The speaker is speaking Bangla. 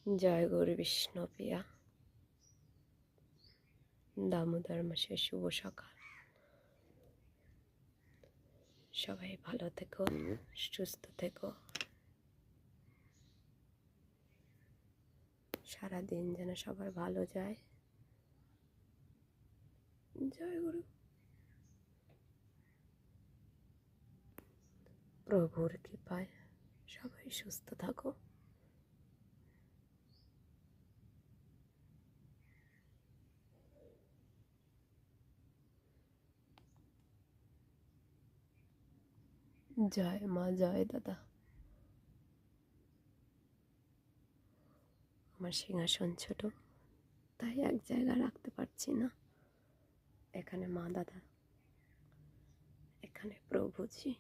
জয় গুরু বিষ্ণুপ্রিয়া। দামোদর মাসের শুভ সকাল। সবাই ভালো থেকো, সুস্থ থেকো। সারাদিন যেন সবার ভালো যায়। জয় গুরু। প্রভুর কৃপায় সবাই সুস্থ থাকো। জয় মা, জয় দাদা। আমার সিংহাসন ছোট, তাই এক জায়গা রাখতে পারছি না। এখানে মা দাদা, এখানে প্রভুজি।